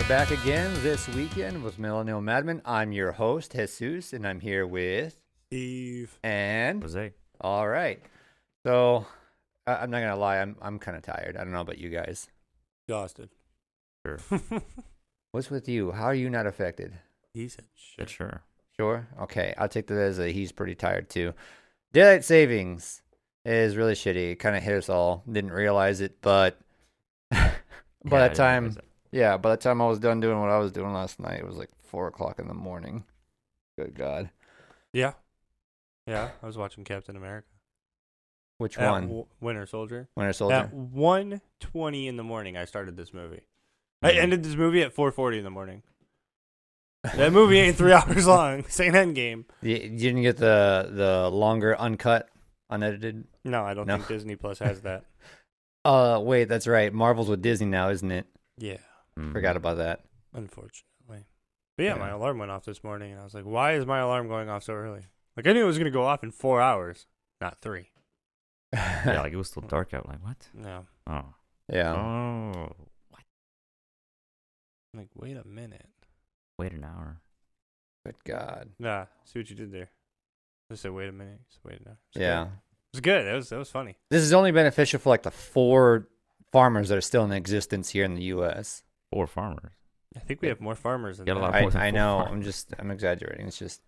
We're back again this weekend with Millennial Madmen. I'm your host, Jesus, and I'm here with Steve and Jose. All right. So I'm not gonna lie, I'm kind of tired. I don't know about you guys. Exhausted. Sure. What's with you? How are you not affected? He said sure. Sure. Sure. Okay, I'll take that as he's pretty tired too. Daylight savings is really shitty. It kind of hit us all. Didn't realize it, but by the time I was done doing what I was doing last night, it was like 4:00 in the morning. Good God. Yeah. Yeah, I was watching Captain America. Which At one? Winter Soldier. Winter Soldier. At 1:20 in the morning, I started this movie. I ended this movie at 4:40 in the morning. That movie ain't 3 hours long. This ain't Endgame. You didn't get the longer uncut, unedited? No, I don't think Disney Plus has that. Wait, that's right. Marvel's with Disney now, isn't it? Yeah, Forgot about that. unfortunately. But yeah, Yeah. my alarm went off this morning, and I was like, why is my alarm going off so early? Like, I knew it was going to go off in 4 hours, not 3. Yeah, like it was still dark out. Like, what? No. Oh. Yeah. Oh. What? I'm like, wait a minute. Wait an hour. Good God. Nah, see what you did there. I said, wait a minute. Just wait a minute. Yeah. It was good. It was funny. This is only beneficial for like the 4 farmers that are still in existence here in the U.S. 4 farmers. I think we have more farmers than Got a that. lot more than I 4 know. farmers. I'm exaggerating. It's just,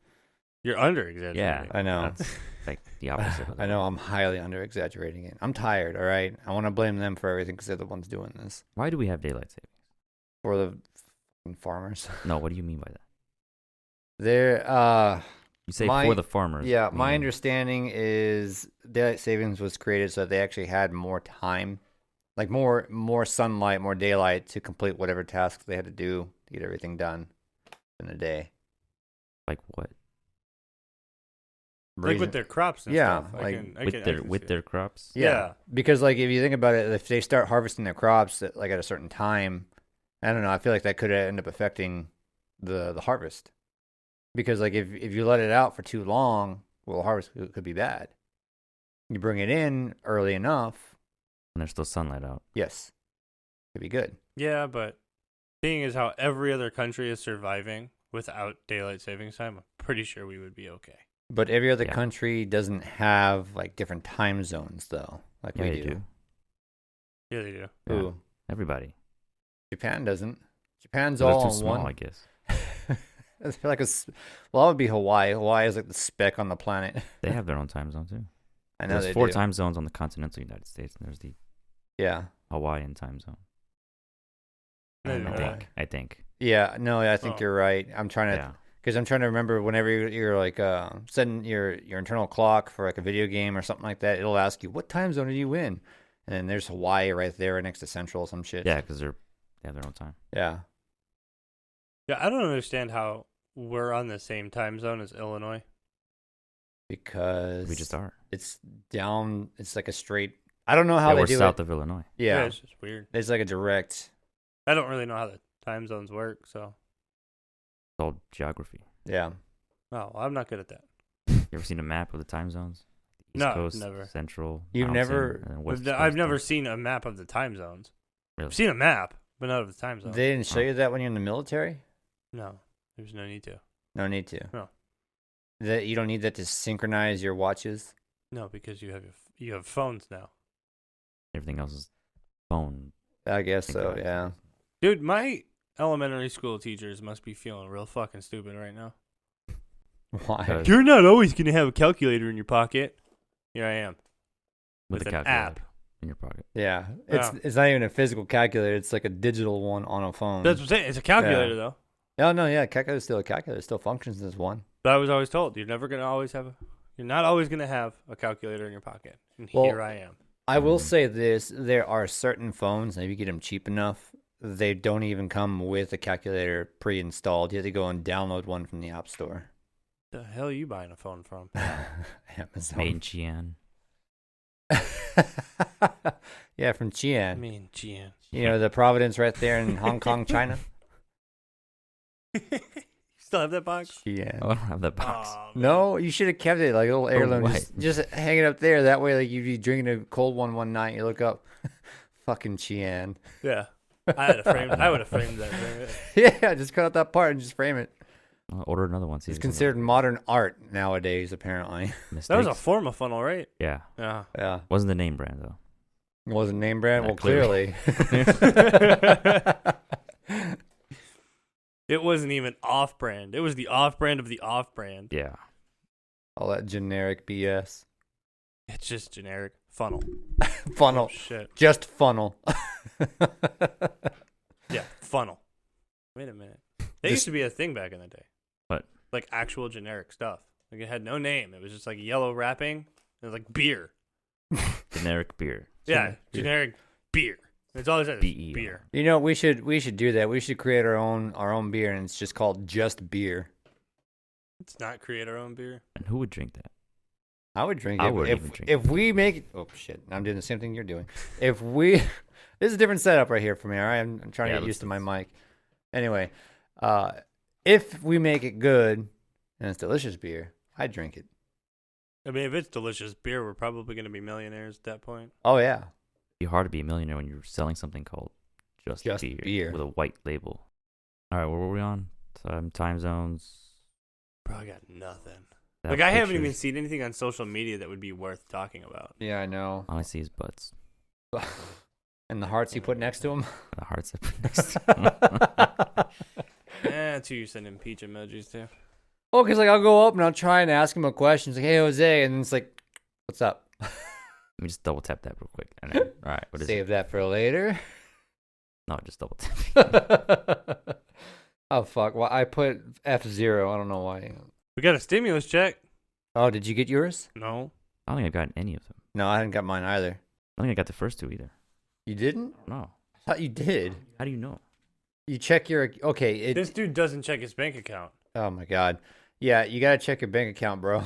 You're under exaggerating. Yeah. I know. That's like the opposite. Of I know I'm highly under exaggerating it. I'm tired, all right? I want to blame them for everything because they're the ones doing this. Why do we have daylight savings? For the fucking farmers. No, what do you mean by that? They're, You say My- for the farmers. yeah, my meaning- understanding is daylight savings was created so that they actually had more time, like more sunlight, more daylight to complete whatever tasks they had to do to get everything done in a day. Like what? Like with their crops and Yeah, stuff. like With their crops? Yeah, because like if you think about it, if they start harvesting their crops at, like at a certain time, I don't know. I feel like that could end up affecting the harvest. Because like if you let it out for too long, well, harvest could be bad. You bring it in early enough, And there's still sunlight out. yes, could be good. Yeah, but seeing as how every other country is surviving without daylight savings time, I'm pretty sure we would be okay. But every other Yeah. country doesn't have like different time zones though, like Yeah, we they do. Yeah, they do. Yeah. Ooh, Everybody. Japan doesn't. Japan's They're all too on small, one. I guess. I feel like well, that would be Hawaii. Hawaii is like the speck on the planet. They have their own time zone too. I know There's they 4 do. time zones on the continental United States, and there's the Yeah. Hawaiian time zone. I didn't know that. I think. Yeah, no, I think Oh. you're right. I'm trying to, Yeah. because I'm trying to remember whenever you're like setting your internal clock for like a video game or something like that, it'll ask you what time zone are you in, and then there's Hawaii right there next to Central or some shit. Yeah, because they have their own time. Yeah. Yeah, I don't understand how we're on the same time zone as Illinois. Because We just are. it's down. It's like a straight. I don't know how Yeah, they we're do south it. of Illinois. Yeah, It's just weird. it's like a direct. I don't really know how the time zones work, so. It's all geography. Yeah. Oh, I'm not good at that. You ever seen a map of the time zones? East No, Coast, never. Central. You've Mountain, never- and then West I've Coast. never seen a map of the time zones. Really? I've seen a map, but not of the time zone. They didn't show Oh. you that when you're in the military. No, there's no need to. No need to. No. That you don't need that to synchronize your watches. No, because you have phones now. Everything else is phone. I guess so. synchronized. Yeah. Dude, my elementary school teachers must be feeling real fucking stupid right now. Why? Because- You're not always going to have a calculator in your pocket. Here I am. With With a an calculator app. in your pocket. Yeah. Yeah. It's not even a physical calculator. It's like a digital one on a phone. That's what I'm saying. It's a calculator, Yeah. though. No, yeah. Calculator's still a calculator. It still functions as one. But I was always told you're never going to always have you're not always going to have a calculator in your pocket. And Well, here I am. I will Mhm. say this: there are certain phones, and if you get them cheap enough, they don't even come with a calculator pre-installed. You have to go and download one from the App Store. The hell are you buying a phone from? Amazon. Made in Xi'an. Yeah, from I Qian. mean, Gian. You know, the Providence right there in Hong Kong, China. You still have that box? Qian. Oh, I don't have that box. Aw, man. No, you should have kept it like a little heirloom. what? Just hang it up there. That way, like you'd be drinking a cold one night, you look up, fucking Qian. Yeah. I would have framed that. Yeah, just cut out that part and just frame it. I'll order another one. See It's if it's considered modern art nowadays, apparently. mistakes. That was a form of funnel, right? Yeah. Yeah. Yeah. Wasn't the name brand though. It wasn't name brand? Yeah, Well, clearly. clearly. It wasn't even off-brand. It was the off-brand of the off-brand. Yeah. All that generic BS. It's just generic funnel. Funnel. Oh, shit. Just funnel. Yeah, funnel. Wait a minute. That used to be a thing back in the day. What? Like actual generic stuff. Like it had no name. It was just like yellow wrapping. It was like beer. Generic beer. Yeah, generic beer. It's all it says. BE. Beer. You know, we should do that. We should create our own beer, and it's just called Just Beer. Let's not create our own beer. And who would drink that? I would drink I it. wouldn't even drink If we make it. Oh shit! I'm doing the same thing you're doing. If we, this is a different setup right here for me. All right, I'm trying to get used to my mic. Anyway, if we make it good and it's delicious beer, I'd drink it. I mean, if it's delicious beer, we're probably going to be millionaires at that point. Oh yeah. It'd be hard to be a millionaire when you're selling something called Just beer with a white label. All right, where were we on? Time zones. Bro, I got nothing. That Like, I haven't pictures. even seen anything on social media that would be worth talking about. Yeah, I know. All I see is butts. And the hearts you put next to him. The hearts I put next to That's who you're sending peach emojis to. Oh, because like I'll go up and I'll try and ask him a question. It's like, hey Jose, and it's like, what's up? Let me just double tap that real quick. And then, all right, what is Save it? that for later. No, just double tap. Oh fuck! Well, I put F0. I don't know why. We got a stimulus check. Oh, did you get yours? No. I don't think I've gotten any of them. No, I hadn't got mine either. I don't think I got the first two either. You didn't? No. I thought you did. How do you know? You check your okay. This dude doesn't check his bank account. Oh my god. Yeah, you gotta check your bank account, bro.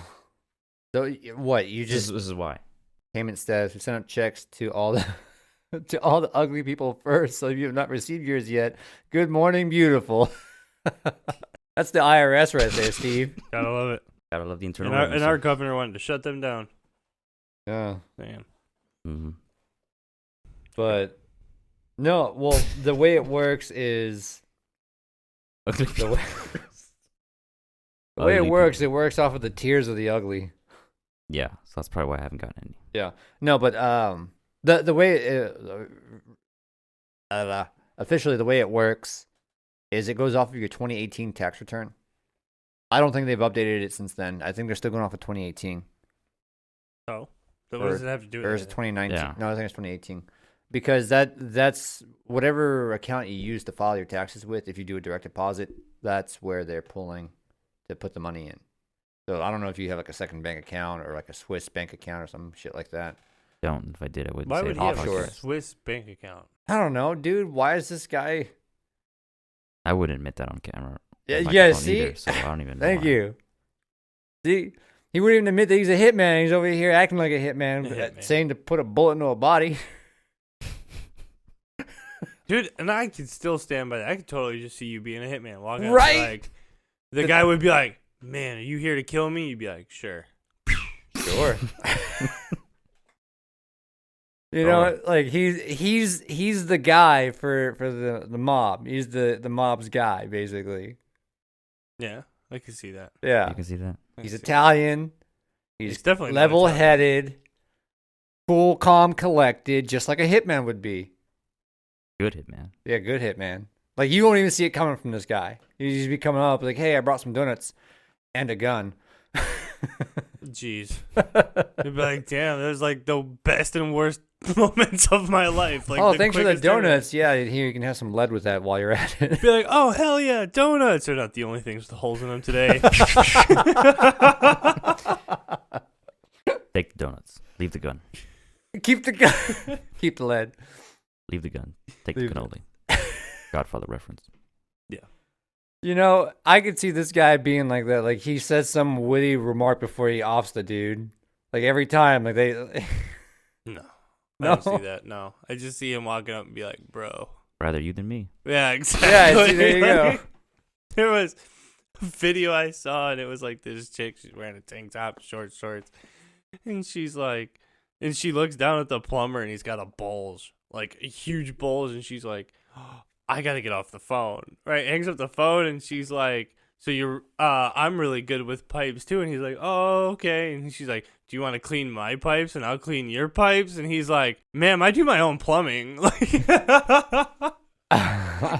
So what? You just This is why. payment status. We send out checks to all the to all the ugly people first. So if you have not received yours yet, good morning, beautiful. That's the IRS right there, Steve. Gotta love it. Gotta love the internal. And our governor wanted to shut them down. Yeah, Damn. Mm-hmm. but no. Well, the way it works is the way, the way it Ugly works. people. It works off of the tiers of the ugly. Yeah, so that's probably why I haven't gotten any. Yeah. No, but the way officially the way it works is it goes off of your 2018 tax return. I don't think they've updated it since then. I think they're still going off of 2018. Oh. So what does it have to do with Or is it it? 2019? Yeah. No, I think it's 2018. Because that's whatever account you use to file your taxes with. If you do a direct deposit, that's where they're pulling to put the money in. So I don't know if you have like a second bank account or like a Swiss bank account or some shit like that. Don't. If I did, I wouldn't Why say would it he on have offshore. a Swiss bank account? I don't know, dude. Why is this guy? I wouldn't admit that on camera. Yeah, on yeah, microphone see? either, so I don't even know Thank why. you. See, he wouldn't even admit that he's a hitman. He's over here acting like a hitman, A hitman. saying to put a bullet into a body. Dude, and I could still stand by that. I could totally just see you being a hitman. Walking up, Right? like, the guy would be like, man, are you here to kill me? You'd be like, sure. Sure. You know, like he's the guy for the mob. He's the mob's guy, basically. Yeah, I can see that. Yeah. You can see that. I He's can see Italian. He's He's definitely not level-headed, cool, calm, collected, just like a hitman would be. Good hit, man. Yeah, good hitman. Like you won't even see it coming from this guy. He's just be coming up like, "Hey, I brought some donuts and a gun." Jeez. You'd be like, damn, there's like the best and worst moments of my life. Like, oh, thanks for the quickest turnaround. donuts. Yeah, here you can have some lead with that while you're at it. Be like, oh, hell yeah, donuts are not the only things with the holes in them today. Take the donuts. Leave the gun. Keep the gun. Keep the lead. Leave the gun. Take Leave the cannoli. Godfather reference. You know, I could see this guy being like that. Like he says some witty remark before he offs the dude. Like every time, like they. No. I No? don't see that. No. I just see him walking up and be like, bro. Rather you than me. Yeah, exactly. Yeah, see, there you go. Like, there was a video I saw, and it was like this chick. She's wearing a tank top, short shorts. And she's like, and she looks down at the plumber, and he's got a bulge, like a huge bulge. And she's like, I gotta get off the phone. Right? Hangs up the phone, and she's like, so you're, I'm really good with pipes too. And he's like, oh, okay. And she's like, do you want to clean my pipes and I'll clean your pipes? And he's like, ma'am, I do my own plumbing. Like,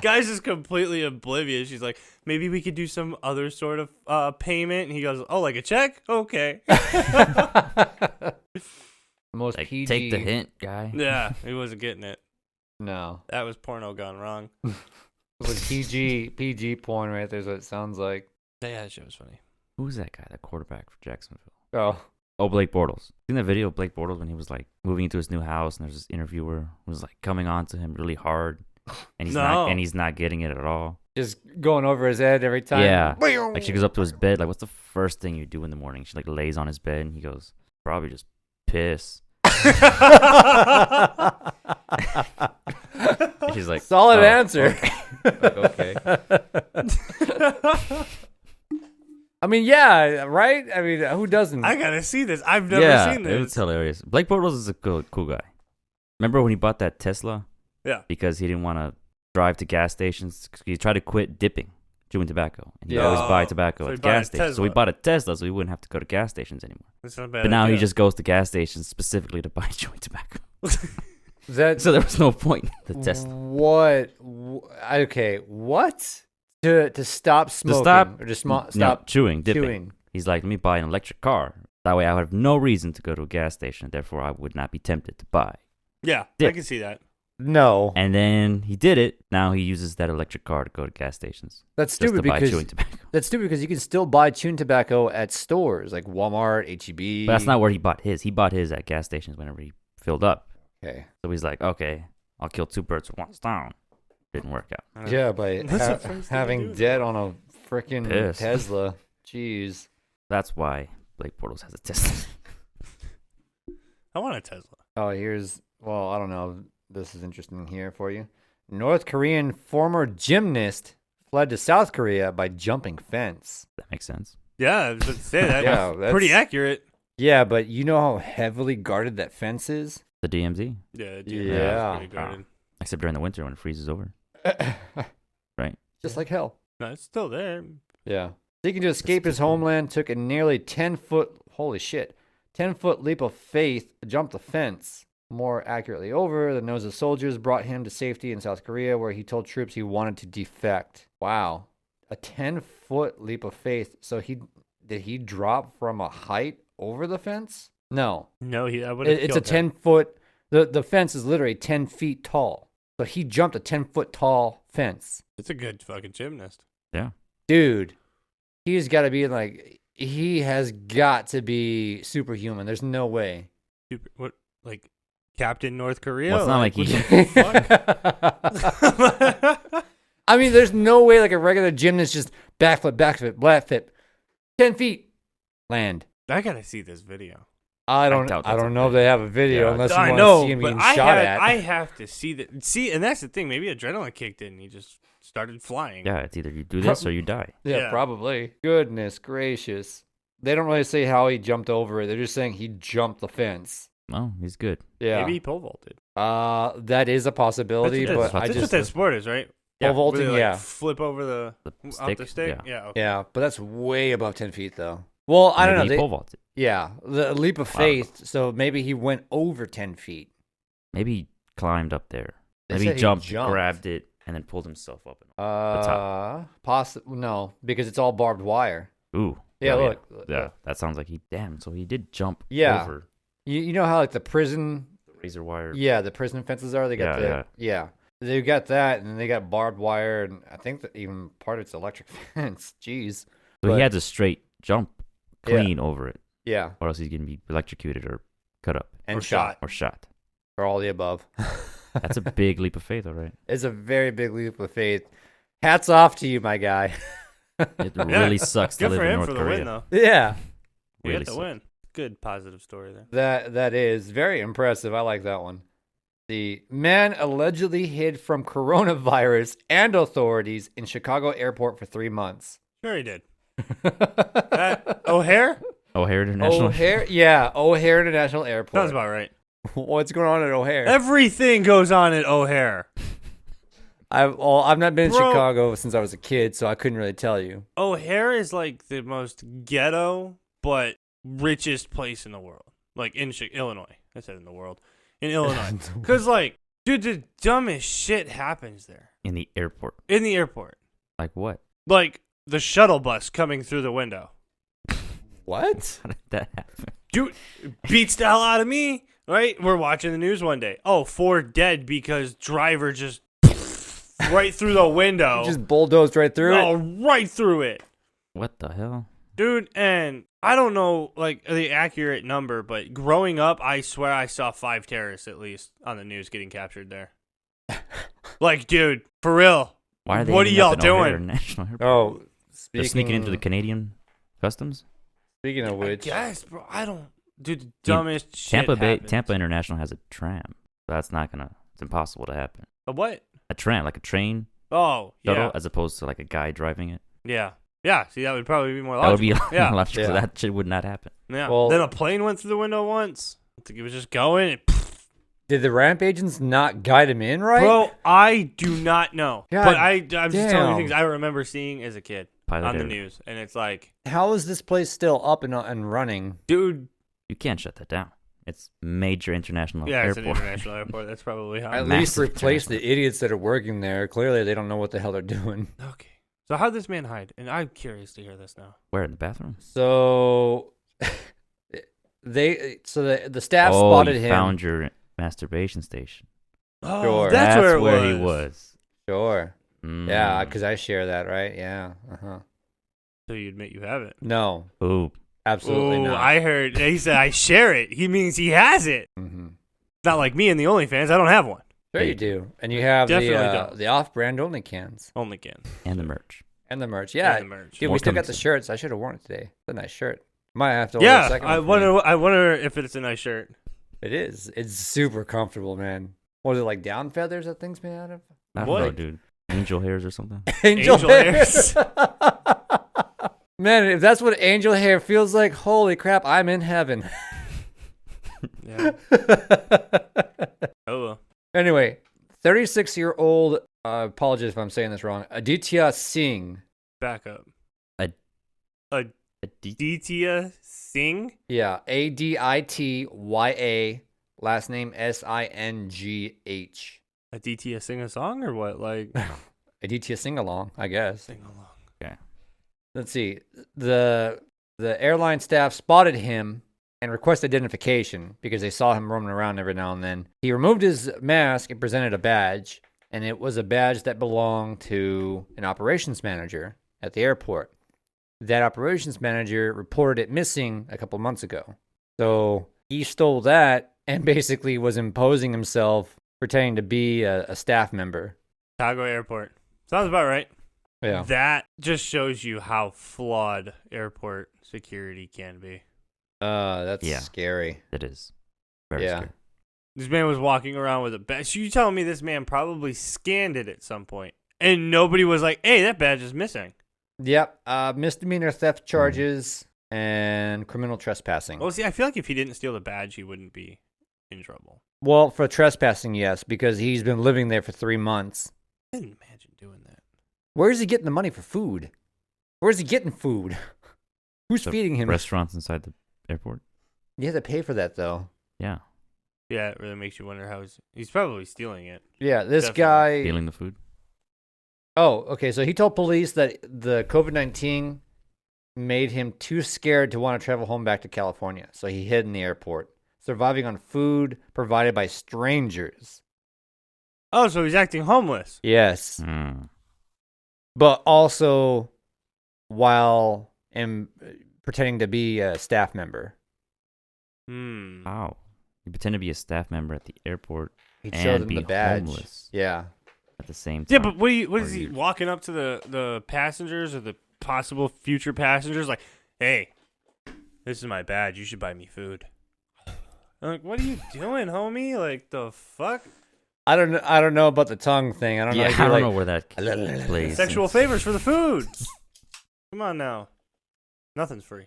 guy's just completely oblivious. She's like, maybe we could do some other sort of payment. And he goes, oh, like a check? Okay. Most Like, PG. take the hint, guy. Yeah, he wasn't getting it. No. That was porno gone wrong. It was PG porn right there's what it sounds like. Yeah, that shit was funny. Who's that guy? That quarterback for Jacksonville. Oh, Blake Bortles. Seen that video of Blake Bortles when he was like moving into his new house, and there's this interviewer who was like coming on to him really hard, and he's not getting it at all. just going over his head every time. Yeah. Like she goes up to his bed, like, what's the first thing you do in the morning? She like lays on his bed, and he goes, probably just piss. And she's like, solid oh, answer. Okay. I mean, yeah, right? I mean, who doesn't? I gotta see this. I've never seen this. It was hilarious. Blake Bortles is a cool guy. Remember when he bought that Tesla? Yeah. Because he didn't want to drive to gas stations. He tried to quit dipping, chewing tobacco. And he'd always buy tobacco So at he bought a gas stations. So he Tesla. bought a Tesla so he wouldn't have to go to gas stations anymore. That's not a bad But now he idea. just goes to gas stations specifically to buy chewing tobacco. Is that So there was no point in the Tesla. what? Okay, what? To stop smoking stop- or to No, stop chewing, dipping. chewing? He's like, let me buy an electric car. That way I would have no reason to go to a gas station. Therefore, I would not be tempted to buy. Yeah, I Dip. can see that. No, And then he did it. Now he uses that electric car to go to gas stations. that's Just to stupid buy because chewing tobacco. that's stupid because you can still buy chewing tobacco at stores like Walmart, HEB. But that's not where he bought his. He bought his at gas stations whenever he filled up. Okay. So he's like, okay, I'll kill two birds with one stone. Didn't work out. Yeah, by That's the first thing to having do, debt on a freaking Piss. Tesla. Jeez. That's why Blake Bortles has a Tesla. I want a Tesla. Oh, I don't know. This is interesting here for you. North Korean former gymnast fled to South Korea by jumping fence. That makes sense. Yeah, I was about to say that. Yeah, That's pretty that's- accurate. Yeah, but you know how heavily guarded that fence is? The DMZ. Yeah, Yeah. Pretty guarded. Except during the winter when it freezes over. Right. Just like hell. No, it's still there. Yeah. Seeking to escape his homeland, took a nearly 10-foot, holy shit, 10-foot leap of faith to jump the fence. More accurately, over the nose of soldiers brought him to safety in South Korea, where he told troops he wanted to defect. Wow. A 10-foot leap of faith. So did he drop from a height over the fence? No. No, I would have It's a 10-foot, the fence is literally 10 feet tall. So he jumped a 10-foot tall fence. It's a good fucking gymnast. Yeah. Dude, he has got to be superhuman. There's no way. Super, what, like Captain North Korea? Well, it's not like he. I mean, there's no way like a regular gymnast just backflip, 10 feet, land. I gotta see this video. I doubt don't that's know if they have a video Yeah, unless you I want know, to see him but getting shot at. I have to see that. See, and that's the thing. Maybe adrenaline kicked in. And he just started flying. Yeah, it's either you do this or you die. Yeah, probably. Goodness gracious. They don't really say how he jumped over it. They're just saying he jumped the fence. Well, he's good. Yeah. Maybe he pole vaulted. That is a possibility, That's but what I that's just what that sport is, right? pole vaulting, Where they, like, yeah. flip over the off the stick. Yeah. Yeah. Okay. Yeah, but that's way above 10 feet though. Well, I don't Maybe know. he pole vaulted. Yeah, the leap of faith. So maybe he went over 10 feet. Maybe he climbed up there. They Maybe said he he jumped, jumped. grabbed it, and then pulled himself up. No, because it's all barbed wire. Ooh. Yeah, oh, look. Yeah, that sounds like so he did jump Yeah. over You know how like the prison, the razor wire. yeah, the prison fences are. They got Yeah, They got that, and then they got barbed wire, and I think that even part of it's electric fence. Jeez. So But- he had to straight jump clean over it, Yeah, or else he's going to be electrocuted or cut up and Or shot or shot. or all the above. That's a big leap of faith, all right? It's a very big leap of faith. Hats off to you, my guy. It really sucks to Good live for in him North for the Korea. win, though. Yeah, He Really got the sucks. win. Good positive story there. that is very impressive. I like that one. The man allegedly hid from coronavirus and authorities in Chicago airport for 3 months. Sure, he did. O'Hare? O'Hare International. O'Hare, yeah, O'Hare International Airport. Sounds about right. What's going on at O'Hare? Everything goes on at O'Hare. I've not been in Bro. Chicago since I was a kid, so I couldn't really tell you. O'Hare is like the most ghetto but richest place in the world. Like in Illinois. I said in the world. In Illinois. Because, like, dude, the dumbest shit happens there. In the airport. In the airport. Like what? Like the shuttle bus coming through the window. What? How did that happen? Dude, beats the hell out of me. Right? We're watching the news one day. Oh, 4 dead because driver just right through the window. Just bulldozed right through it? Oh, right through it. What the hell? Dude, and I don't know like the accurate number, but growing up, I swear I saw 5 terrorists at least on the news getting captured there. Like, dude, for real. Why are they What are ending up y'all in O'Hare doing? National Airport? Oh, They're sneaking into the Canadian customs? Speaking of which, Yes, bro. I don't. Dude, the dumbest shit happens. Tampa International has a tram. So that's not gonna. It's impossible to happen. A what? A tram, like a train Oh, shuttle, yeah. as opposed to like a guy driving it. Yeah. Yeah, see, that would probably be more That would logical. be Yeah. logical. Yeah. That shit would not happen. Yeah. Well- Then a plane went through the window once. I think it was just going. And, did the ramp agents not guide him in right? bro, I do not know. God But I'm just telling damn. you things I remember seeing as a kid Pilot on the error. news. And it's like, How is this place still up and running? dude. You can't shut that down. It's major international Yeah, it's airport. an international airport. That's probably how. At Massive least replace international. the idiots that are working there. Clearly, they don't know what the hell they're doing. Okay. So how'd this man hide? And I'm curious to hear this now. Where, in the bathroom? So the staff Oh, spotted you him. found your masturbation station. Oh, Sure. that's where it was. he was. Sure. Yeah, Mm. because I share that, right? Yeah. So you admit you have it. No, Ooh. absolutely Ooh, not. I heard he said I share it. He means he has it. Mm-hmm. Not like me and the OnlyFans. I don't have one. Sure, you do, and you have Definitely the don't. the off-brand only cans Only can. And the merch. and the merch. Yeah, And the merch. dude, More we still got coming the soon. shirts. I should have worn it today. It's a nice shirt. Might have to order a Yeah, second I one for me. wonder if it's a nice shirt. It is. It's super comfortable, man. What is it, like down feathers that thing's made out of? I don't What? know, dude. Angel hairs or something? Angel hairs. Man, if that's what angel hair feels like, holy crap, I'm in heaven. Yeah. Oh well. Anyway, 36-year-old, apologies if I'm saying this wrong, Aditya Singh. Back up. A Aditya Singh. Yeah, Aditya, last name Singh. Aditya sing a song or what? Like Aditya Sing along, I guess. sing along. Let's see. The airline staff spotted him and requested identification because they saw him roaming around every now and then. He removed his mask and presented a badge, and it was a badge that belonged to an operations manager at the airport. That operations manager reported it missing a couple months ago. So he stole that and basically was imposing himself, pretending to be a staff member. Chicago Airport. Sounds about right. Yeah. That just shows you how flawed airport security can be. That's Yeah. scary. It is. Very Yeah. scary. This man was walking around with a badge. So you telling me this man probably scanned it at some point, and nobody was like, "Hey, that badge is missing." Yep. Misdemeanor theft charges and criminal trespassing. Well, see, I feel like if he didn't steal the badge, he wouldn't be in trouble. Well, for trespassing, yes, because he's been living there for 3 months. I didn't imagine doing that. Where's he getting the money for food? Where's he getting food? Who's So feeding him? Restaurants inside the airport? You have to pay for that, though. Yeah. Yeah, it really makes you wonder how he's probably stealing it. Yeah, this Definitely. guy. Stealing the food? Oh, okay. So he told police that the COVID-19 made him too scared to want to travel home back to California. So he hid in the airport, surviving on food provided by strangers. Oh, so he's acting homeless. Yes. Mm. But also while pretending to be a staff member. Hmm. Wow. You pretend to be a staff member at the airport He and showed him be the badge. homeless Yeah. at the same time. Yeah, but what Or is he you- walking up to the passengers or the possible future passengers like, "Hey, this is my badge. You should buy me food." I'm like, what are you doing, homie? Like the fuck? I don't know about the tongue thing. I don't know. Yeah, if I you, don't like, know where that plays. Sexual favors for the food. Come on now. Nothing's free.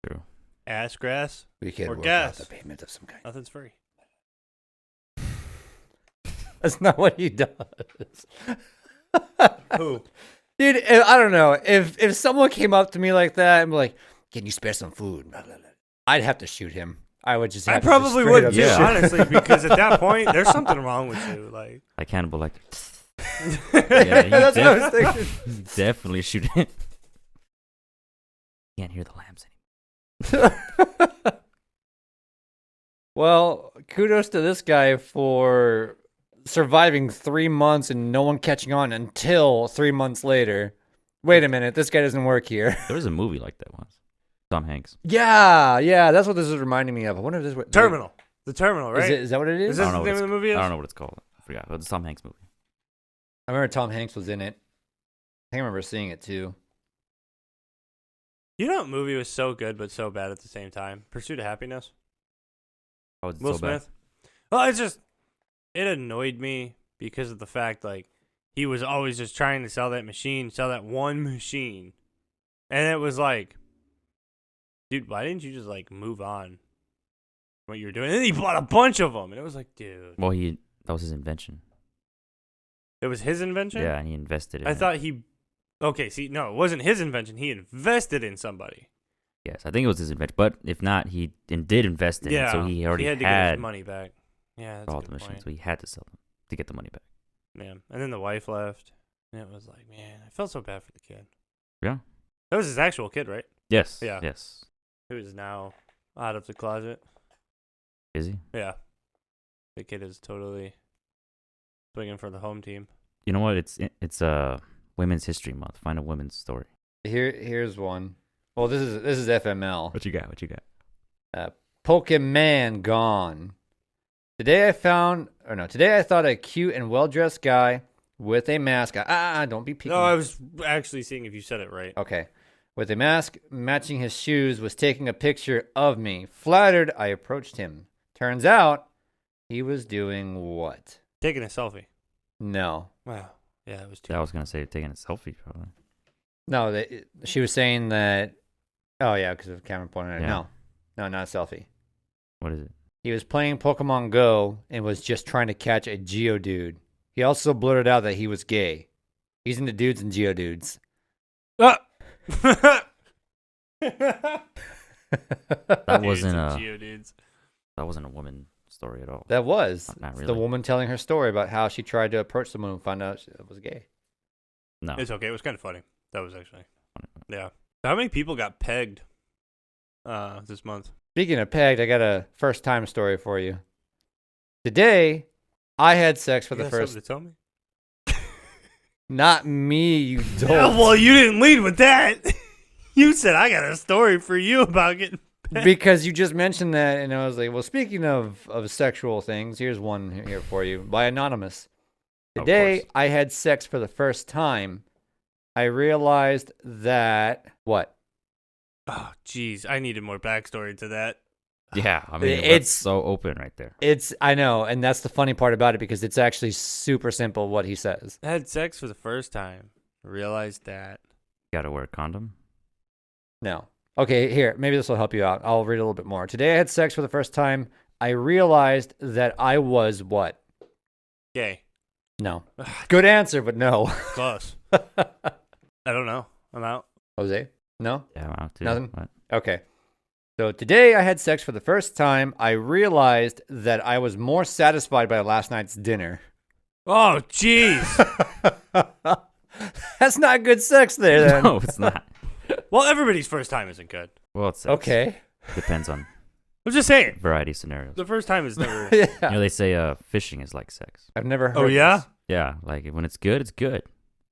True. Ass grass, we can or work gas. out the payment of some kind. nothing's free. That's not what he does. Who? Dude, I don't know. If someone came up to me like that and be like, "Can you spare some food?" I'd have to shoot him. I would just. I Have probably to would just too, straight up shoot him. honestly, because at that point, there's something wrong with you. Like Hannibal Lecter. Yeah, that's what I was thinking. Definitely shoot him. Can't hear the lambs anymore. Well, kudos to this guy for surviving 3 months and no one catching on until 3 months later. Wait a minute, this guy doesn't work here. There was a movie like that once. Tom Hanks. Yeah, that's what this is reminding me of. I wonder if this is Terminal. The Terminal, right? Is that what it is? Is this the name of the movie? I don't know what it's called. I forgot. It was a Tom Hanks movie. I remember Tom Hanks was in it. I think I remember seeing it too. You know what movie was so good but so bad at the same time? Pursuit of Happiness. How was it Will so bad? Smith. Well, it annoyed me because of the fact like he was always just trying to sell that one machine, and it was like, dude, why didn't you just like move on from what you were doing? And then he bought a bunch of them, and it was like, dude, Well, that was his invention. it was his invention. Yeah, and he invested in it. I thought he. Okay, see, no, it wasn't his invention. He invested in somebody. Yes, I think it was his invention. But if not, he did invest in it, so he already had to get his money back. Yeah, that's all a the good machines, point. so he had to sell them to get the money back. Man, and then the wife left, and it was like, man, I felt so bad for the kid. Yeah. That was his actual kid, right? Yes. Yeah. Yes. Who is now out of the closet. Is he? Yeah. The kid is totally swinging for the home team. You know what? It's Women's History Month. Find a women's story. Here's one. Well, this is FML. What you got? Pokemon gone. Today I thought a cute and well-dressed guy with a mask. Don't be peeking. No, I was actually seeing if you said it right. Okay. With a mask matching his shoes, was taking a picture of me. Flattered, I approached him. Turns out, he was doing what? Taking a selfie. No. Wow. Yeah, it was too. I was gonna say taking a selfie, probably. No, she was saying that. Oh, yeah, because of camera pointing at it. Yeah. No, not a selfie. What is it? He was playing Pokemon Go and was just trying to catch a Geodude. He also blurted out that he was gay. He's into dudes and Geodudes. Ah! That wasn't Geodudes. That wasn't a woman story at all. That was. Not It's really. the woman telling her story about how she tried to approach someone who found out it was gay. No. It's okay. It was kind of funny. That was actually. Yeah. How many people got pegged this month? Speaking of pegged, I got a first time story for you. Today, I had sex for You the got first. something to tell me? Not me, you dolt. Yeah, well, you didn't lead with that. You said I got a story for you about getting pegged. Because you just mentioned that, and I was like, well, speaking of sexual things, here's one here for you by Anonymous. Of Today, course. I had sex for the first time. I realized that what? Oh, jeez. I needed more backstory to that. Yeah, I mean, It's- it's so open right there. I know, and that's the funny part about it because it's actually super simple what he says. I had sex for the first time. Realized that. Got to wear a condom. No. Okay, here, maybe this will help you out. I'll read a little bit more. Today I had sex for the first time. I realized that I was what? Gay. No. Good answer, but no. Close. I don't know. I'm out. Jose? No? Yeah, I'm out too. Nothing? What? Okay. So today I had sex for the first time. I realized that I was more satisfied by last night's dinner. Oh, jeez. That's not good sex there, then. No, it's not. Well, everybody's first time isn't good. Well, it's Okay. Depends on I'm just saying. variety of scenarios. The first time is never. You Yeah. know, they say fishing is like sex. I've never heard Oh, yeah? this. Yeah, like when it's good, it's good.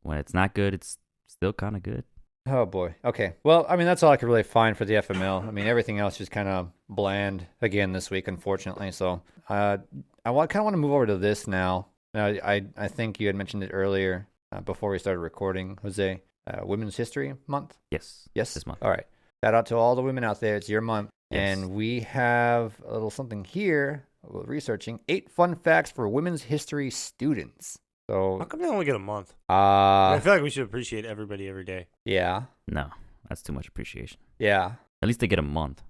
When it's not good, it's still kind of good. Oh, boy. Okay. Well, I mean, that's all I could really find for the FML. I mean, everything else is kind of bland again this week, unfortunately. So I kind of want to move over to this now. I think you had mentioned it earlier before we started recording, Jose. Women's History Month? Yes. Yes. This month. All right. Shout out to all the women out there. It's your month. Yes. And we have a little something here, researching 8 fun facts for women's history students. How So, come they only get a month? I uh, feel like we should appreciate everybody every day. yeah, No, that's too much appreciation. yeah. At least they get a month.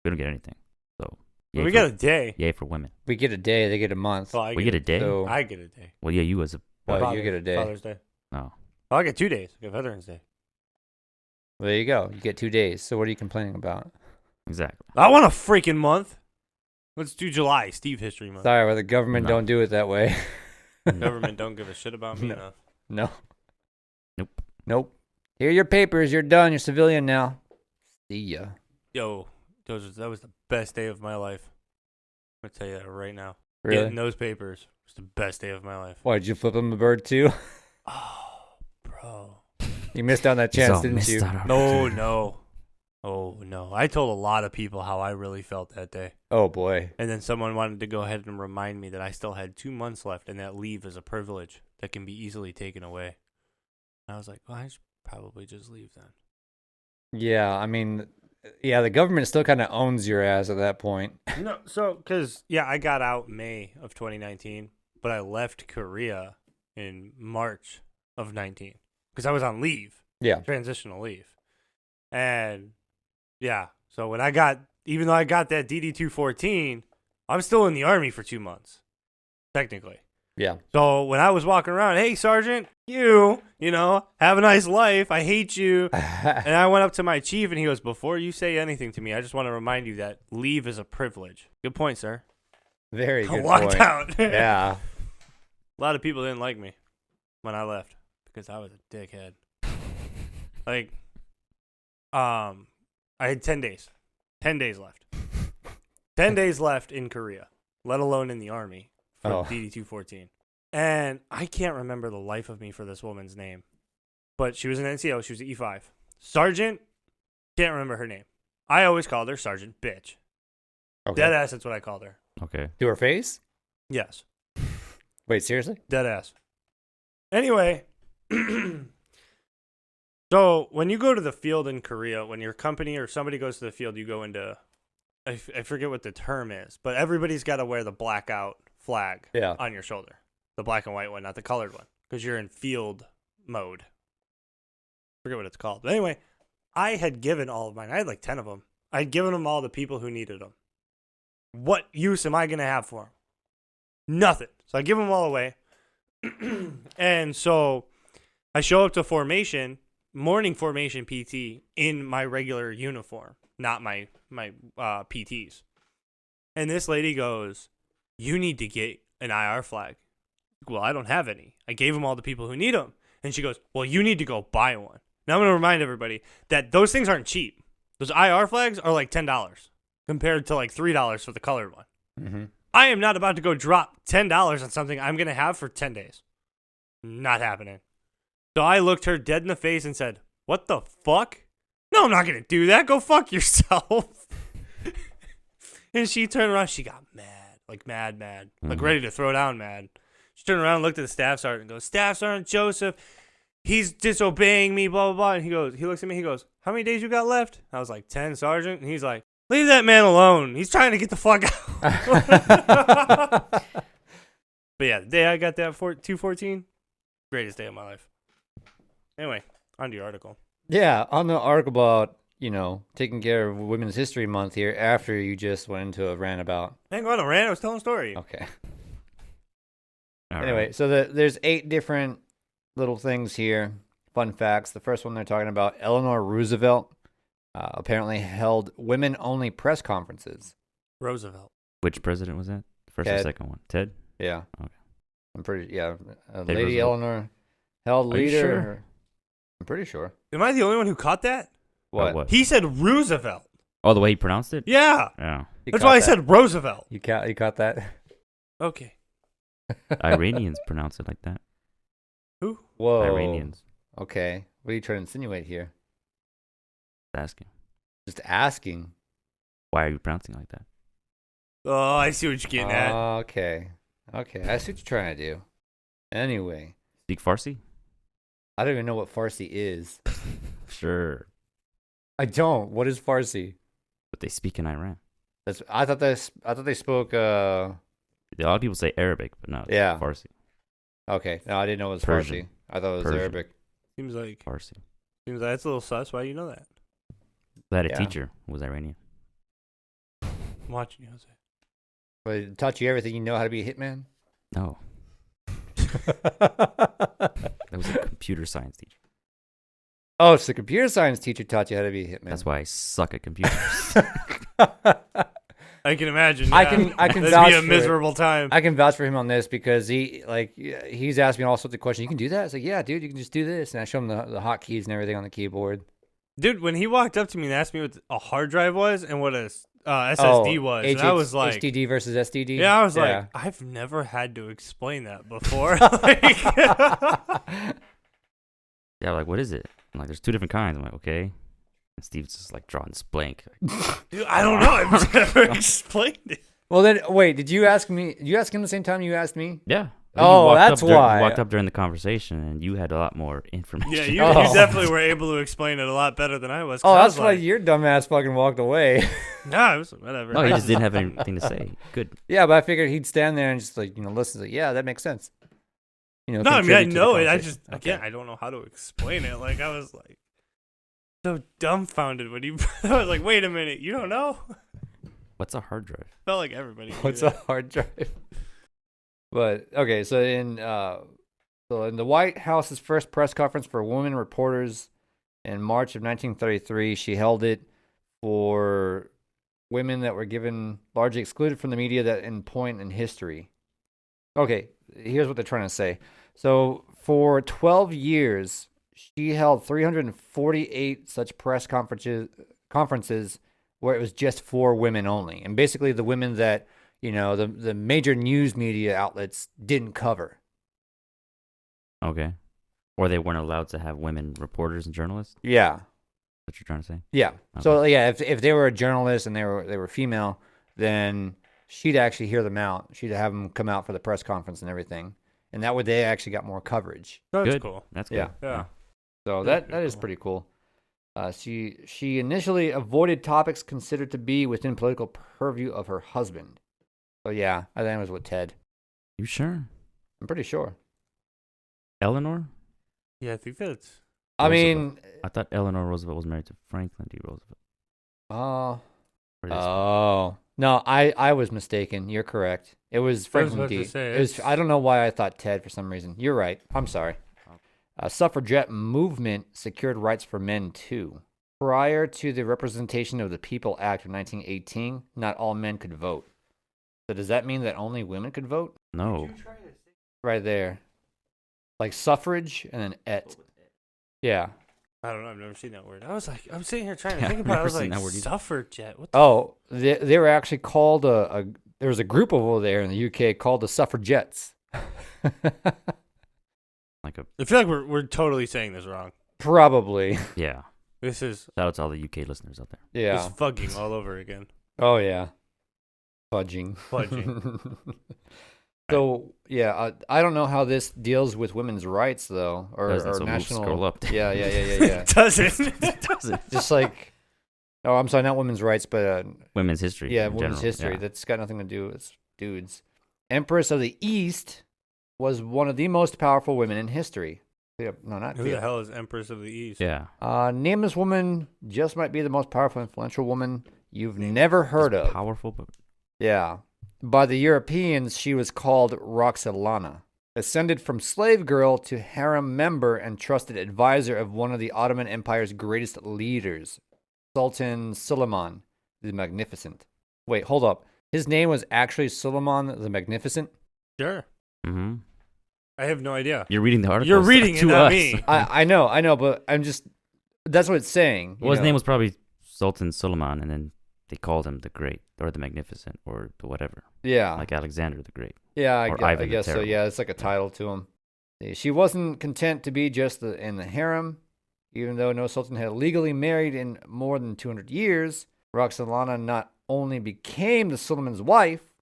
We don't get anything. So Yay we for, get a day. Yay for women. We get a day. They get a month. Well, We get a day? So, I get a day. Well, yeah, you as a... you get a day. Father's Day. No. Oh, I get 2 days. I get Veterans Day. Well, there you go. You get 2 days. So what are you complaining about? Exactly. I want a freaking month. Let's do July, Steve History Month. Sorry, well, the government No. don't do it that way. Government don't give a shit about me No. enough. No. Nope. Nope. Here are your papers. You're done. You're civilian now. See ya. Yo, that was the best day of my life. I'm gonna tell you that right now. Really? Getting those papers was the best day of my life. Why, did you flip him the bird too? Oh, bro. You missed out on that chance, didn't you? No. Oh, no. I told a lot of people how I really felt that day. Oh, boy. And then someone wanted to go ahead and remind me that I still had 2 months left and that leave is a privilege that can be easily taken away. And I was like, well, I should probably just leave then. Yeah, I mean, yeah, the government still kind of owns your ass at that point. No, so, because, yeah, I got out May of 2019, but I left Korea in March of 19 because I was on leave, Yeah. transitional leave. And, yeah, so when even though I got that DD-214, I'm still in the Army for 2 months, technically. Yeah. So when I was walking around, hey, Sergeant, you know, have a nice life. I hate you. And I went up to my chief and he goes, before you say anything to me, I just want to remind you that leave is a privilege. Good point, sir. Very I good walked point. out. Yeah. A lot of people didn't like me when I left because I was a dickhead. Like, I had 10 days. 10 days left. 10 days left in Korea, let alone in the Army for DD-214. And I can't remember the life of me for this woman's name. But she was an NCO. She was an E5. Sergeant, can't remember her name. I always called her Sergeant Bitch. Okay. Deadass, that's what I called her. Okay. To her face? Yes. Wait, seriously? Deadass. Anyway, so when you go to the field in Korea, when your company or somebody goes to the field, you go into, I forget what the term is, but everybody's got to wear the blackout flag on your shoulder. The black and white one, not the colored one, because you're in field mode. I forget what it's called. But anyway, I had given all of mine. I had like 10 of them. I had given them all to people who needed them. What use am I going to have for them? Nothing. So I give them all away. And so I show up to formation, morning formation PT, in my regular uniform, not my PTs. And this lady goes, you need to get an IR flag. Well, I don't have any. I gave them all to people who need them. And she goes, well, you need to go buy one. Now I'm going to remind everybody that those things aren't cheap. Those IR flags are like $10 compared to like $3 for the colored one. Mm-hmm. I am not about to go drop $10 on something I'm going to have for 10 days. Not happening. So I looked her dead in the face and said, what the fuck? No, I'm not going to do that. Go fuck yourself. And she turned around. She got mad. Like mad. Like ready to throw down mad. She turned around and looked at the staff sergeant and goes, Staff Sergeant Joseph, he's disobeying me, blah, blah, blah. And he looks at me, he goes, how many days you got left? I was like, 10, Sergeant. And he's like, leave that man alone. He's trying to get the fuck out. But yeah, the day I got that 214, greatest day of my life. Anyway, on to your article. Yeah, on the article about, taking care of Women's History Month here after you just went into a rant about. I ain't going to rant. I was telling a story. Okay. All Anyway, right. so there's 8 different little things here. Fun facts. The first one they're talking about, Eleanor Roosevelt apparently held women-only press conferences. Roosevelt. Which president was that? First Ted. or second one? Ted? Yeah. Okay. Lady Roosevelt. Eleanor held Are you leader. sure? I'm pretty sure. Am I the only one who caught that? What? He said Roosevelt. Oh, the way he pronounced it? Yeah. Yeah. You That's caught why I that? said Roosevelt. You caught that? Okay. Iranians pronounce it like that. Who? Whoa. Iranians. Okay. What are you trying to insinuate here? Asking. Just asking. Why are you pronouncing it like that? Oh, I see what you're getting at. Okay. I see what you're trying to do. Anyway, Speak Farsi? I don't even know what Farsi is. Sure. I don't. What is Farsi? But they speak in Iran. I thought they spoke. A lot of people say Arabic, but no, it's Yeah. Farsi. Okay. No, I didn't know it was Persian. Farsi. I thought it was Persian. Arabic. Seems like Farsi. that's a little sus. Why do you know that? I had a Yeah. teacher who was Iranian. I'm watching you, Jose. But it taught you everything you know how to be a hitman? No, that was a computer science teacher. Oh, so the computer science teacher taught you how to be a hitman. That's why I suck at computers. I can imagine. I Yeah. can That'd vouch be a for miserable time. I can vouch for him on this because he's asked me all sorts of questions. You can do that? It's like, yeah, dude, you can just do this. And I show him the hotkeys and everything on the keyboard. Dude, when he walked up to me and asked me what a hard drive was and what a SSD was, and I was like, HDD versus SDD? yeah, I was like, I've never had to explain that before. Yeah, like, what is it? I'm like, there's two different kinds. I'm like, okay. And Steve's just like drawing this blank. Dude, I don't know. I've never explained it. Well, then, wait, did you ask me? Did you ask him the same time you asked me? Yeah. Oh, that's why. You walked up during the conversation, and you had a lot more information. Yeah, you definitely were able to explain it a lot better than I was. Oh, that's why your dumbass fucking walked away. Nah, it was whatever. No, he just didn't have anything to say. Good. Yeah, but I figured he'd stand there and just listen. Like, yeah, that makes sense. No, I mean, I contribute to the know it. I conversation. just, again, I don't know how to explain it. Like, I was like so dumbfounded when he, I was like, wait a minute, you don't know? What's a hard drive? Felt like everybody knew What's that. a hard drive? But okay, so in the White House's first press conference for women reporters in March of 1933, she held it for women that were given largely excluded from the media that in point in history. Okay, here's what they're trying to say. So for 12 years, she held 348 such press conferences where it was just for women only, and basically the women that the major news media outlets didn't cover. Okay. Or they weren't allowed to have women reporters and journalists? Yeah. What you're trying to say? Yeah. Okay. So yeah, if they were a journalist and they were female, then she'd actually hear them out. She'd have them come out for the press conference and everything, and that way they actually got more coverage. That's Good. cool. That's good. Yeah. Yeah. So That's that is cool. pretty cool. She initially avoided topics considered to be within political purview of her husband. So yeah, I think it was with Ted. You sure? I'm pretty sure. Eleanor? Yeah, I think that's. I Roosevelt. mean, I thought Eleanor Roosevelt was married to Franklin D. Roosevelt. oh, Or this- no, I was mistaken. You're correct. It was Franklin about D. to say, It was, it's- I don't know why I thought Ted for some reason. You're right. I'm sorry. Suffragette movement secured rights for men too. Prior to the Representation of the People Act of 1918, not all men could vote. So does that mean that only women could vote? No. Right there. Like suffrage and then et. Yeah. I don't know. I've never seen that word. I was like, I'm sitting here trying to Yeah, think I've about it. I never was seen like, that word either. suffragette. What the Oh, they were actually called there was a group over there in the UK called the Suffragettes. Like a I feel like we're totally saying this wrong. Probably. yeah. This is Shout out to all the UK listeners out there. Yeah. just fugging all over again. Oh yeah. Fudging. Fudging. So yeah, I don't know how this deals with women's rights though, or Doesn't, so move, national. scroll up. Yeah. It doesn't. It doesn't. Just like, oh, I'm sorry, not women's rights, but Women's history. yeah, in women's general. history. Yeah. That's got nothing to do with dudes. Empress of the East was one of the most powerful women in history. Yeah, no, not Who the the hell is Empress of the East? Yeah. Name this woman just might be the most powerful, influential woman you've never heard It's of. powerful, but Yeah. By the Europeans, she was called Roxolana. Ascended from slave girl to harem member and trusted advisor of one of the Ottoman Empire's greatest leaders, Sultan Suleiman the Magnificent. Wait, hold up. His name was actually Suleiman the Magnificent? Sure. mm-hmm. I have no idea. You're reading the article. You're reading it, to not us. me. I know, but I'm just, that's what it's saying. Well, his name was probably Sultan Suleiman, and then they called him the Great or the Magnificent or the whatever, Yeah. like Alexander the Great. Yeah, Or I Ivan the guess so. Terrible. Yeah, it's like a title to him. She wasn't content to be just in the harem, even though no sultan had legally married in more than 200 years. Roxolana not only became the sultan's wife,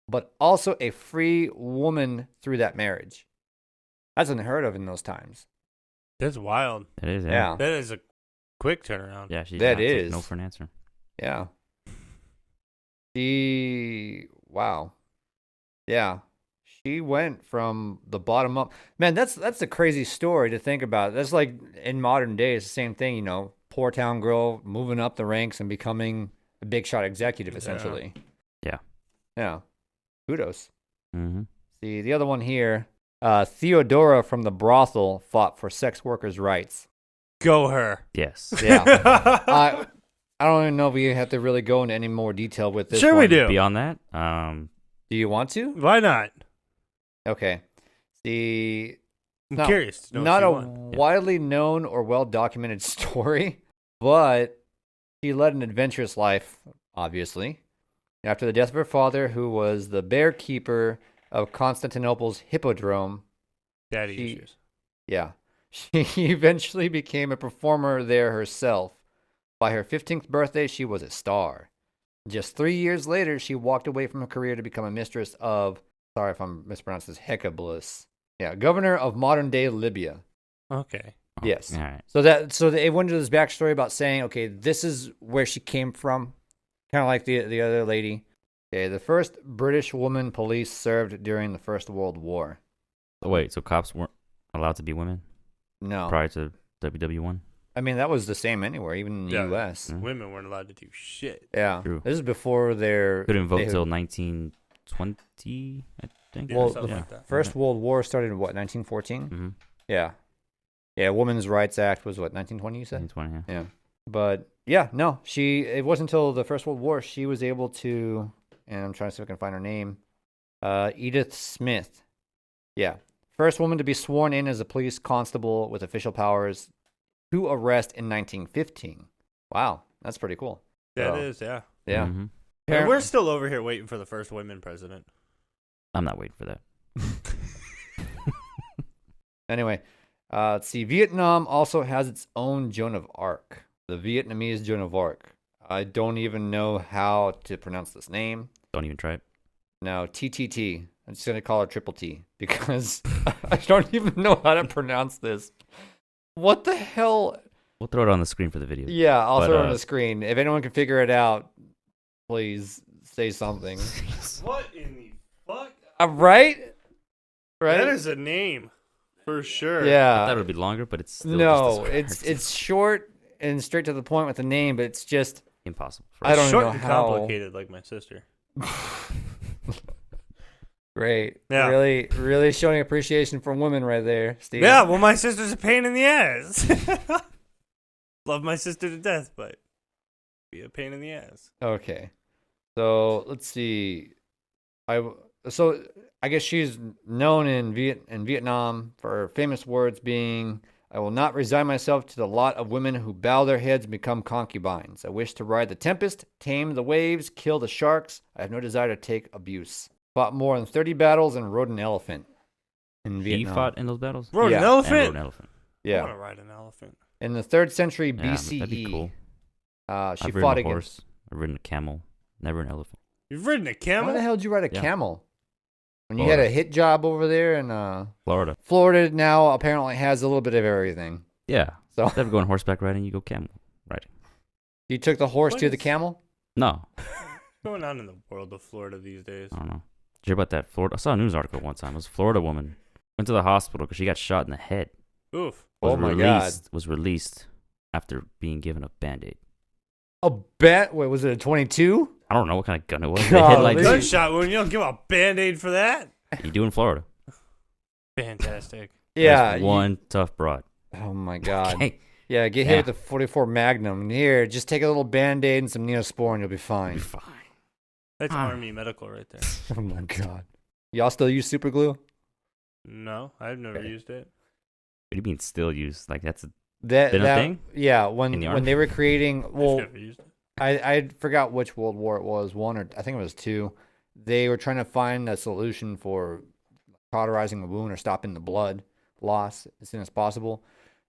but also a free woman through that marriage. That's unheard of in those times. That's wild. It is. Yeah. That is a quick turnaround. Yeah. She did That not take is. no for an answer. Yeah. Wow. Yeah. She went from the bottom up. Man, that's a crazy story to think about. That's like in modern days, the same thing, poor town girl moving up the ranks and becoming a big shot executive, essentially. Yeah. Yeah. Kudos. Mm-hmm. See, the other one here, Theodora from the brothel fought for sex workers' rights. Go her. Yes. Yeah. I don't even know if we have to really go into any more detail with this Sure one. we do. Beyond that, Do you want to? Why not? Okay. See, I'm curious to know not if a you won. widely known or well-documented story, but she led an adventurous life, obviously. After the death of her father, who was the bear keeper of Constantinople's hippodrome, Daddy issues. yeah, she eventually became a performer there herself. By her 15th birthday, she was a star. Just 3 years later, she walked away from her career to become a mistress of, sorry if I'm mispronouncing this, Hecabulus. Yeah, governor of modern-day Libya. Okay. Yes. All right. So they went into this backstory about saying, okay, this is where she came from, kind of like the other lady. Okay, the first British woman police served during the First World War. Oh, wait, so cops weren't allowed to be women No, prior to WW1? I mean that was the same anywhere, even in the Yeah. U.S. Mhm. Women weren't allowed to do shit. Yeah, True. this is before their Couldn't vote they- till 1920, I think. Yeah, Well, something the like that. First World War started in what, 1914? Mm-hmm. Yeah, Women's Rights Act was what, 1920? You said? 1920, yeah. Yeah, but yeah, no, it wasn't until the First World War she was able to, and I'm trying to see if I can find her name, Edith Smith. Yeah, first woman to be sworn in as a police constable with official powers to arrest in 1915. Wow, that's pretty cool. That So, is, yeah. Yeah. Mhm. And we're still over here waiting for the first women president. I'm not waiting for that. Anyway, let's see. Vietnam also has its own Joan of Arc, the Vietnamese Joan of Arc. I don't even know how to pronounce this name. Don't even try it. No, TTT. I'm just going to call her Triple T because I don't even know how to pronounce this. What the hell? We'll throw it on the screen for the video. Yeah, I'll But, throw it on the screen. If anyone can figure it out, please say something. What in the fuck? Right? Right? That is a name. For sure. I Yeah. thought it would be longer, but it's still No, just as it's short and straight to the point with the name, but it's just impossible. For I us. don't Short know and how- complicated like my sister. great. Yeah. Really, really showing appreciation for women right there, Steve. Yeah, well, my sister's a pain in the ass. Love my sister to death, but be a pain in the ass. Okay. So let's see. So I guess she's known in Vietnam for her famous words being, "I will not resign myself to the lot of women who bow their heads and become concubines. I wish to ride the tempest, tame the waves, kill the sharks. I have no desire to take abuse." Fought more than 30 battles and rode an elephant in He Vietnam. fought in those battles. Rode Yeah. an And rode elephant? an elephant. I want Yeah. to ride an elephant. In the 3rd century Yeah, BCE, that'd be cool. she I've ridden fought a against. horse. I've ridden a camel. Never an elephant. You've ridden a camel? Why the hell did you ride a Yeah. camel? When you had a hit job over there in Florida. Florida, now apparently has a little bit of everything. Yeah. So Instead of going horseback riding, you go camel riding. you took the horse What to the is- camel? No, What's going on in the world of Florida these days? I don't know. Did you hear about that Florida? I saw a news article one time. It was a Florida woman went to the hospital because she got shot in the head. Oof. Oh my God. Was released after being given a Band-Aid. A bet? Wait, was it a 22? I don't know what kind of gun it was. They Golly. hit like Gunshot wound. You don't give a Band-Aid for that? you do in Florida. Fantastic. Yeah. That's one tough broad. Oh my God. Okay. Yeah, get hit with the 44 Magnum. Here, just take a little Band-Aid and some Neosporin. You'll be You'll fine. be fine. That's Ah. Army medical right there. Oh my God. Y'all still use super glue? No, I've never Okay. used it. What do you mean still used? Like that's a, That Been a thing? Yeah, In when the Army? they were creating, I've well, never used it. I forgot which World War it was, one or I think it was two. They were trying to find a solution for cauterizing the wound or stopping the blood loss as soon as possible.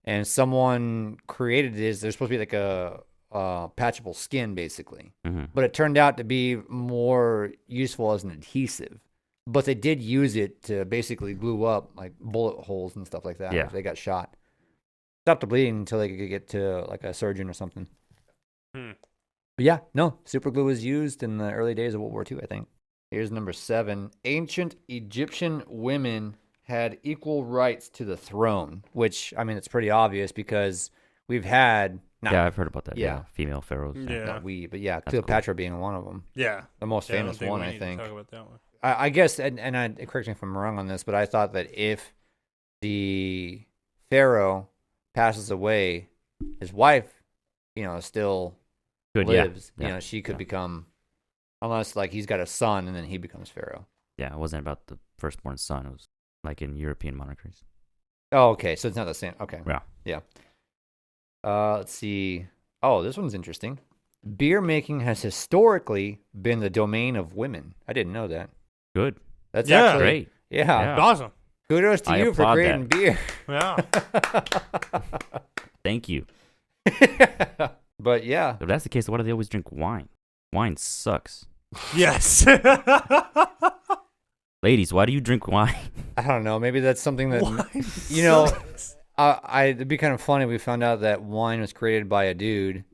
And someone created this. There's supposed to be like a patchable skin, basically. mhm. But it turned out to be more useful as an adhesive. But they did use it to basically glue up like bullet holes and stuff like that. Yeah. If they got shot. Stop the bleeding until they could get to like a surgeon or something. Hmm. But yeah, no, super glue was used in the early days of World War II, I think. Here's number 7. Ancient Egyptian women had equal rights to the throne, which, I mean, it's pretty obvious because we've had, Yeah, I've heard about that. Yeah. Female pharaohs. Yeah. not we, but yeah, That's Cleopatra being one of them. Yeah. The most Yeah, I don't famous think one, we I need to think. talk about that one. I guess, and I correct me if I'm wrong on this, but I thought that if the pharaoh passes away, his wife, still Good, lives. yeah. She could become, unless like he's got a son and then he becomes pharaoh. Yeah, it wasn't about the firstborn son. It was like in European monarchies. Oh, okay. So it's not the same. Okay. Yeah. Let's see. Oh, this one's interesting. Beer making has historically been the domain of women. I didn't know that. Good. That's Yeah. actually Great. Yeah. Awesome. Kudos to I you for applaud creating beer. Yeah. Thank you. But yeah. If that's the case, why do they always drink wine? Wine sucks. Yes. Ladies, why do you drink wine? I don't know. Maybe that's something that it'd be kind of funny if we found out that wine was created by a dude. And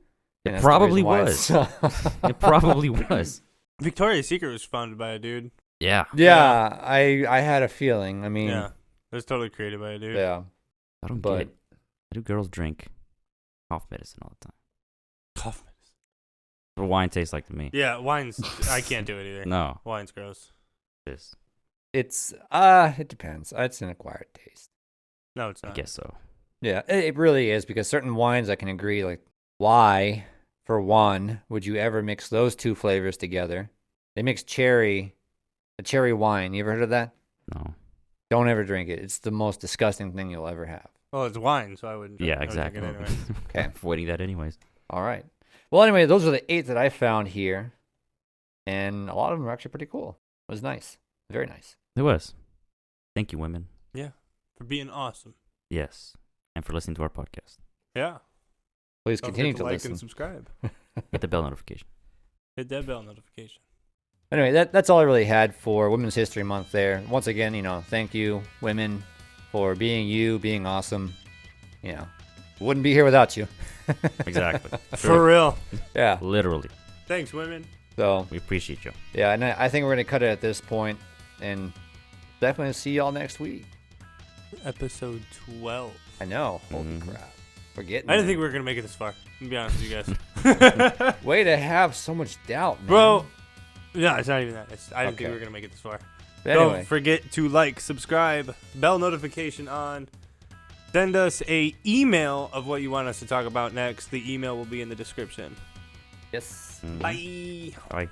It that's the probably reason why was. it's- It probably was. Victoria's Secret was founded by a dude. Yeah. Yeah, I had a feeling. I mean, Yeah. It was totally created by a dude. yeah. I don't But- get it. Why do girls drink cough medicine all the time? Cough medicine. What wine tastes like to me? Yeah, wine's. I can't do it either. No. Wine's gross. This. It's it depends. It's an acquired taste. No, it's I not. guess so. Yeah, it really is because certain wines I can agree. Like, why, for one, would you ever mix those two flavors together? They mix a cherry wine. You ever heard of that? No. Don't ever drink it. It's the most disgusting thing you'll ever have. Well, it's wine, so I wouldn't. Yeah, I would drink exactly. it anyway. Okay. I'm avoiding that anyways. All right. Well, anyway, those are the 8 that I found here, and a lot of them are actually pretty cool. It was nice, very nice. It was. Thank you, women. For being awesome. Yes. And for listening to our podcast. Yeah. Please Don't continue forget to like listen. and subscribe. Hit the bell notification. Hit that bell notification. Anyway, that's all I really had for Women's History Month there. Once again, thank you, women, for being you, being awesome. Wouldn't be here without you. Exactly. For real. Yeah. Literally. Thanks, women. So, We appreciate you. yeah, and I think we're going to cut it at this point, and definitely see y'all next week. Episode 12. I know. Holy Mhm. crap. We're getting I didn't there. think we were gonna make it this far. To be honest with you guys. Way to have so much doubt, man. Bro. No, it's not even that. I didn't think Okay. we were gonna make it this far. But anyway, Don't forget to like, subscribe, bell notification on. Send us a email of what you want us to talk about next. The email will be in the description. yes. Mhm. Bye. Bye.